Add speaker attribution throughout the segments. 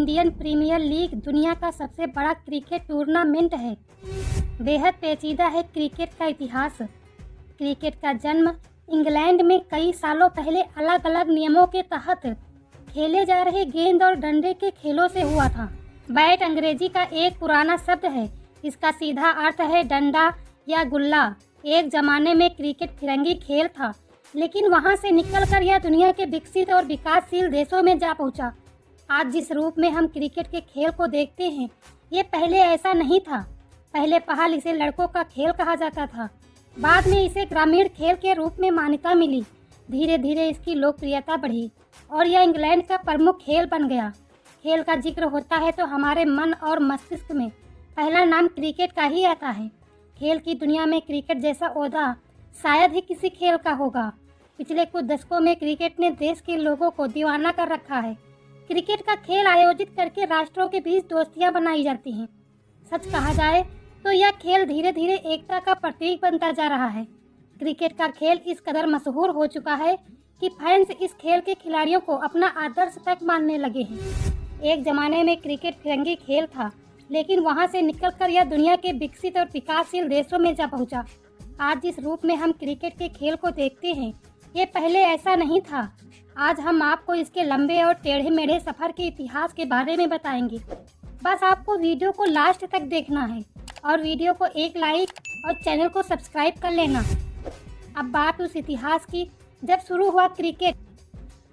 Speaker 1: Indian premiere league दुनिया का सबसे बड़ा क्रिकेट टूर्नामेंट है। बेहद पेचीदा है क्रिकेट का इतिहास। क्रिकेट का जन्म इंग्लैंड में कई सालों पहले अलग अलग नियमों के तहत खेले जा रहे गेंद और डंडे के खेलों से हुआ था। बैट अंग्रेजी का एक पुराना शब्द है। इसका सीधा अर्थ है डंडा या गुल्ला। एक जमाने में क्रिकेट फिरंगी खेल था, लेकिन वहां से निकलकर यह दुनिया के विकसित और विकासशील देशों में जा पहुंचा। आज जिस रूप में हम क्रिकेट के खेल को देखते हैं, ये पहले ऐसा नहीं था। पहले पहल इसे लड़कों का खेल कहा जाता था। बाद में इसे ग्रामीण खेल के रूप में मान्यता मिली। धीरे धीरे इसकी लोकप्रियता बढ़ी और यह इंग्लैंड का प्रमुख खेल बन गया। खेल का जिक्र होता है तो हमारे मन और मस्तिष्क में पहला नाम क्रिकेट का ही आता है। खेल की दुनिया में क्रिकेट जैसा ओहदा शायद ही किसी खेल का होगा। पिछले कुछ दशकों में क्रिकेट ने देश के लोगों को दीवाना कर रखा है। क्रिकेट का खेल आयोजित करके राष्ट्रों के बीच दोस्तियां बनाई जाती हैं। सच कहा जाए तो यह खेल धीरे धीरे एकता का प्रतीक बनता जा रहा है। क्रिकेट का खेल इस कदर मशहूर हो चुका है कि फैंस इस खेल के खिलाड़ियों को अपना आदर्श तक मानने लगे हैं। एक जमाने में क्रिकेट फिरंगी खेल था, लेकिन वहां से निकलकर यह दुनिया के विकसित और विकासशील देशों में जा पहुंचा। आज जिस रूप में हम क्रिकेट के खेल को देखते हैं, ये पहले ऐसा नहीं था। आज हम आपको इसके लंबे और टेढ़े मेढ़े सफ़र के इतिहास के बारे में बताएंगे। बस आपको वीडियो को लास्ट तक देखना है और वीडियो को एक लाइक और चैनल को सब्सक्राइब कर लेना। अब बात उस इतिहास की जब शुरू हुआ क्रिकेट।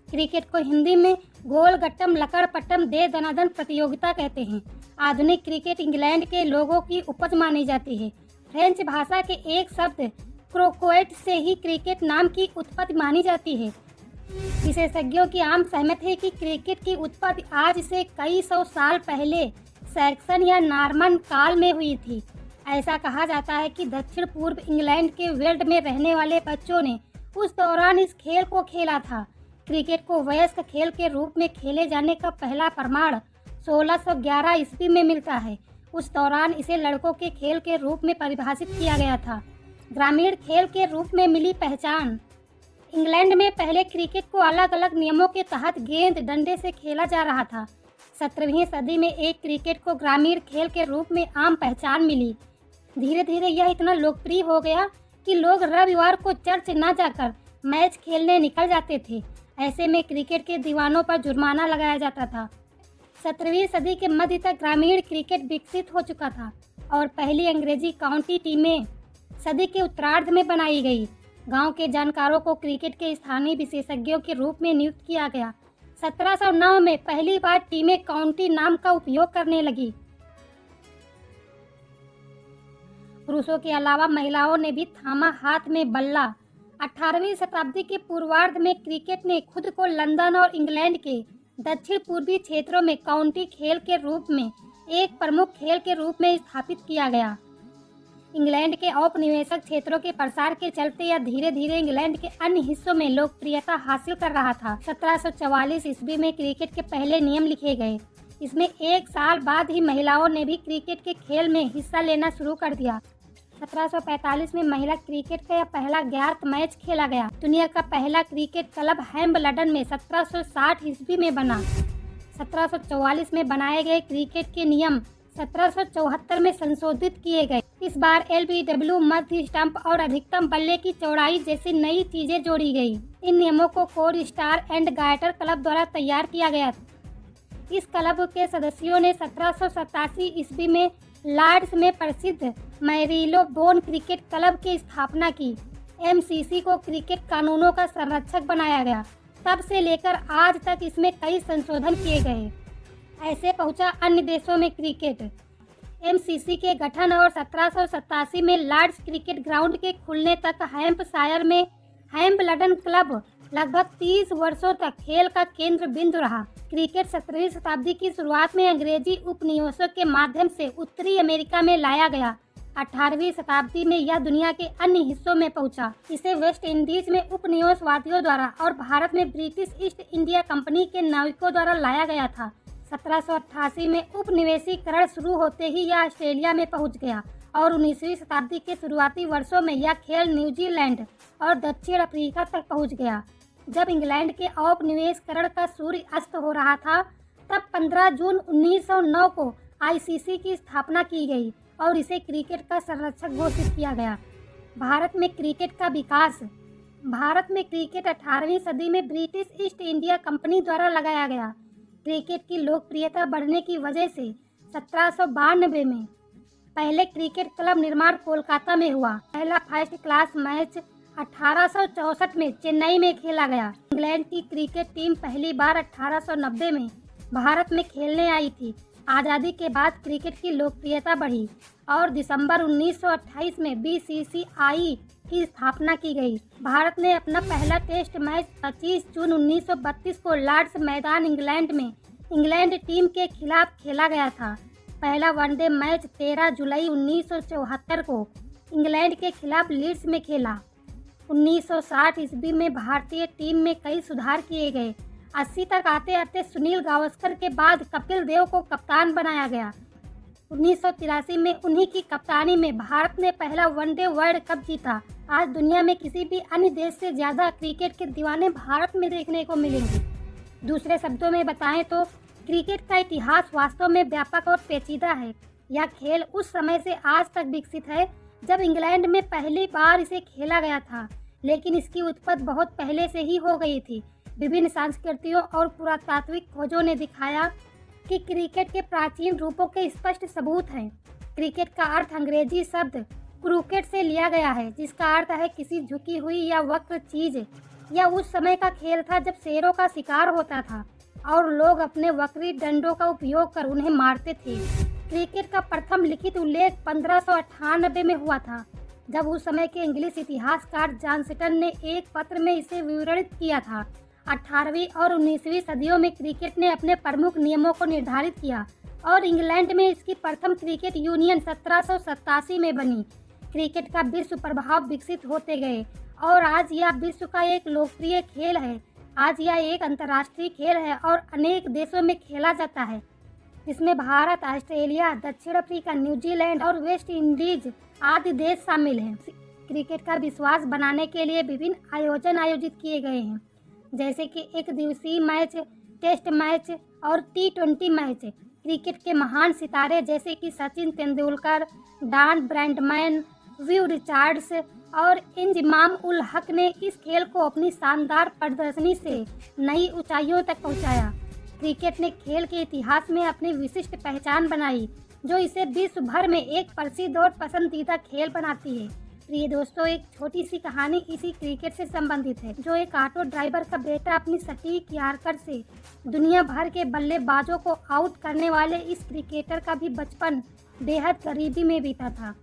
Speaker 1: क्रिकेट को हिंदी में गोल गट्टम लकड़ पट्टम दे दनादन प्रतियोगिता कहते हैं। आधुनिक क्रिकेट इंग्लैंड के लोगों की उपज मानी जाती है। फ्रेंच भाषा के एक शब्द क्रोकोएट से ही क्रिकेट नाम की उत्पत्ति मानी जाती है। विशेषज्ञों की आम सहमत है कि क्रिकेट की उत्पत्ति आज से कई सौ साल पहले सैक्सन या नॉर्मन काल में हुई थी। ऐसा कहा जाता है कि दक्षिण पूर्व इंग्लैंड के वेल्ड में रहने वाले बच्चों ने उस दौरान इस खेल को खेला था। क्रिकेट को वयस्क खेल के रूप में खेले जाने का पहला प्रमाण 1611 ईस्वी में मिलता है। उस दौरान इसे लड़कों के खेल के रूप में परिभाषित किया गया था। ग्रामीण खेल के रूप में मिली पहचान। इंग्लैंड में पहले क्रिकेट को अलग अलग नियमों के तहत गेंद डंडे से खेला जा रहा था। 17वीं सदी में एक क्रिकेट को ग्रामीण खेल के रूप में आम पहचान मिली। धीरे धीरे यह इतना लोकप्रिय हो गया कि लोग रविवार को चर्च न जाकर मैच खेलने निकल जाते थे। ऐसे में क्रिकेट के दीवानों पर जुर्माना लगाया जाता था। 17वीं सदी के मध्य तक ग्रामीण क्रिकेट विकसित हो चुका था और पहली अंग्रेजी काउंटी टीमें सदी के उत्तरार्ध में बनाई गई। गांव के जानकारों को क्रिकेट के स्थानीय विशेषज्ञों के रूप में नियुक्त किया गया। 1709 में पहली बार टीमें काउंटी नाम का उपयोग करने लगी। पुरुषों के अलावा महिलाओं ने भी थामा हाथ में बल्ला। 18वीं शताब्दी के पूर्वार्ध में क्रिकेट ने खुद को लंदन और इंग्लैंड के दक्षिण पूर्वी क्षेत्रों में काउंटी खेल के रूप में एक प्रमुख खेल के रूप में स्थापित किया गया। इंग्लैंड के औपनिवेशिक क्षेत्रों के प्रसार के चलते यह धीरे धीरे इंग्लैंड के अन्य हिस्सों में लोकप्रियता हासिल कर रहा था। 1744 ईस्वी में क्रिकेट के पहले नियम लिखे गए। इसमें एक साल बाद ही महिलाओं ने भी क्रिकेट के खेल में हिस्सा लेना शुरू कर दिया। 1745 में महिला क्रिकेट का पहला ज्ञात मैच खेला गया। दुनिया का पहला क्रिकेट क्लब हैम्बल्डन में 1760 ईस्वी में बना। 1744 में बनाए गए क्रिकेट के नियम 1774 में संशोधित किए गए। इस बार LBW, मध्य स्टंप और अधिकतम बल्ले की चौड़ाई जैसी नई चीजें जोड़ी गई। इन नियमों को कोर स्टार एंड गायटर क्लब द्वारा तैयार किया गया। इस क्लब के सदस्यों ने 1787 ईस्वी में लॉर्ड्स में प्रसिद्ध मैरीलो बोन क्रिकेट क्लब की स्थापना की। MCC को क्रिकेट कानूनों का संरक्षक बनाया गया। तब से लेकर आज तक इसमें कई संशोधन किए गए। ऐसे पहुंचा अन्य देशों में क्रिकेट। MCC के गठन और 1787 में लॉर्ड्स क्रिकेट ग्राउंड के खुलने तक हैम्पशायर में हैम्बल्डन क्लब लगभग 30 वर्षों तक खेल का केंद्र बिंदु रहा। क्रिकेट 17वीं शताब्दी की शुरुआत में अंग्रेजी उपनिवेशों के माध्यम से उत्तरी अमेरिका में लाया गया। 18वीं शताब्दी में यह दुनिया के अन्य हिस्सों में पहुंचा। इसे वेस्ट इंडीज में उपनिवेशवादियों द्वारा और भारत में ब्रिटिश ईस्ट इंडिया कंपनी के नाविकों द्वारा लाया गया था। 1788 में उपनिवेशीकरण शुरू होते ही यह ऑस्ट्रेलिया में पहुंच गया और 19वीं शताब्दी के शुरुआती वर्षों में यह खेल न्यूजीलैंड और दक्षिण अफ्रीका तक पहुंच गया। जब इंग्लैंड के औपनिवेशीकरण का सूर्य अस्त हो रहा था तब 15 जून 1909 को आईसीसी की स्थापना की गई और इसे क्रिकेट का संरक्षक घोषित किया गया। भारत में क्रिकेट का विकास। भारत में क्रिकेट 18वीं सदी में ब्रिटिश ईस्ट इंडिया कंपनी द्वारा लगाया गया। क्रिकेट की लोकप्रियता बढ़ने की वजह से 1792 में पहले क्रिकेट क्लब निर्माण कोलकाता में हुआ। पहला फर्स्ट क्लास मैच 1864 में चेन्नई में खेला गया। इंग्लैंड की क्रिकेट टीम पहली बार 1890 में भारत में खेलने आई थी। आज़ादी के बाद क्रिकेट की लोकप्रियता बढ़ी और दिसंबर 1928 में बीसीसीआई की स्थापना की गई। भारत ने अपना पहला टेस्ट मैच 25 जून 1932 को लॉर्ड्स मैदान इंग्लैंड में इंग्लैंड टीम के खिलाफ खेला गया था। पहला वनडे मैच 13 जुलाई 1974 को इंग्लैंड के खिलाफ लीड्स में खेला। 1960 ईस्वी में भारतीय टीम में कई सुधार किए गए। 80 तक आते आते सुनील गावस्कर के बाद कपिल देव को कप्तान बनाया गया। 1983 में उन्हीं की कप्तानी में भारत ने पहला वनडे वर्ल्ड कप जीता। आज दुनिया में किसी भी अन्य देश से ज़्यादा क्रिकेट के दीवाने भारत में देखने को मिलेंगे। दूसरे शब्दों में बताएं तो क्रिकेट का इतिहास वास्तव में व्यापक और पेचीदा है। यह खेल उस समय से आज तक विकसित है जब इंग्लैंड में पहली बार इसे खेला गया था, लेकिन इसकी उत्पत्ति बहुत पहले से ही हो गई थी। विभिन्न संस्कृतियों और पुरातात्विक खोजों ने दिखाया कि क्रिकेट के प्राचीन रूपों के स्पष्ट सबूत हैं। क्रिकेट का अर्थ अंग्रेजी शब्द क्रूकेट से लिया गया है, जिसका अर्थ है किसी झुकी हुई या वक्र चीज। यह उस समय का खेल था जब शेरों का शिकार होता था और लोग अपने वक्री डंडों का उपयोग कर उन्हें मारते थे। क्रिकेट का प्रथम लिखित उल्लेख 1598 में हुआ था, जब उस समय के इंग्लिश इतिहासकार जॉनस्टन ने एक पत्र में इसे विवरणित किया था। 18वीं और 19वीं सदियों में क्रिकेट ने अपने प्रमुख नियमों को निर्धारित किया और इंग्लैंड में इसकी प्रथम क्रिकेट यूनियन 1787 में बनी। क्रिकेट का विश्व प्रभाव विकसित होते गए और आज यह विश्व का एक लोकप्रिय खेल है। आज यह एक अंतर्राष्ट्रीय खेल है और अनेक देशों में खेला जाता है, जिसमें भारत, ऑस्ट्रेलिया, दक्षिण अफ्रीका, न्यूजीलैंड और वेस्ट इंडीज आदि देश शामिल हैं। क्रिकेट का विश्वास बनाने के लिए विभिन्न आयोजन आयोजित किए गए हैं, जैसे कि एक दिवसीय मैच, टेस्ट मैच और T20 मैच। क्रिकेट के महान सितारे जैसे कि Sachin Tendulkar, Don Bradman, Viv Richards और इंजमाम उल हक ने इस खेल को अपनी शानदार प्रदर्शनी से नई ऊंचाइयों तक पहुंचाया। क्रिकेट ने खेल के इतिहास में अपनी विशिष्ट पहचान बनाई, जो इसे विश्व भर में एक प्रसिद्ध और पसंदीदा खेल बनाती है। प्रिय दोस्तों, एक छोटी सी कहानी इसी क्रिकेट से संबंधित है, जो एक ऑटो ड्राइवर का बेटा अपनी सटीक यार्कर से दुनिया भर के बल्लेबाजों को आउट करने वाले इस क्रिकेटर का भी बचपन बेहद गरीबी में बीता था।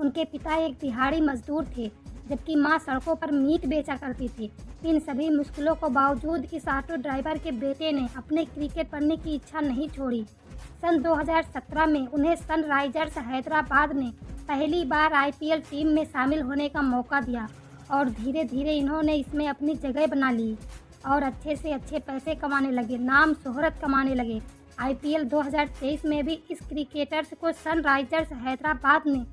Speaker 1: उनके पिता एक दिहाड़ी मजदूर थे, जबकि मां सड़कों पर मीट बेचा करती थी। इन सभी मुश्किलों को बावजूद इस ऑटो ड्राइवर के बेटे ने अपने क्रिकेट पढ़ने की इच्छा नहीं छोड़ी। सन 2017 में उन्हें सनराइजर्स हैदराबाद ने पहली बार आईपीएल टीम में शामिल होने का मौका दिया और धीरे धीरे इन्होंने इसमें अपनी जगह बना ली और अच्छे से अच्छे पैसे कमाने लगे, नाम शोहरत कमाने लगे। आईपीएल 2023 में भी इस क्रिकेटर्स को सनराइजर्स हैदराबाद ने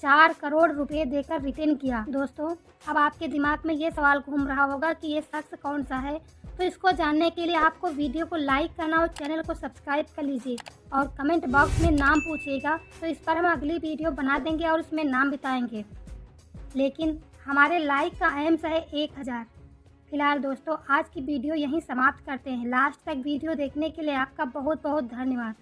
Speaker 1: 4 करोड़ रुपए देकर रिटेन किया। दोस्तों, अब आपके दिमाग में ये सवाल घूम रहा होगा कि ये शख्स कौन सा है, तो इसको जानने के लिए आपको वीडियो को लाइक करना और चैनल को सब्सक्राइब कर लीजिए और कमेंट बॉक्स में नाम पूछिएगा, तो इस पर हम अगली वीडियो बना देंगे और उसमें नाम बताएंगे। लेकिन हमारे लाइक का एम्स है 1000। फिलहाल दोस्तों, आज की वीडियो यहीं समाप्त करते हैं। लास्ट तक वीडियो देखने के लिए आपका बहुत बहुत धन्यवाद।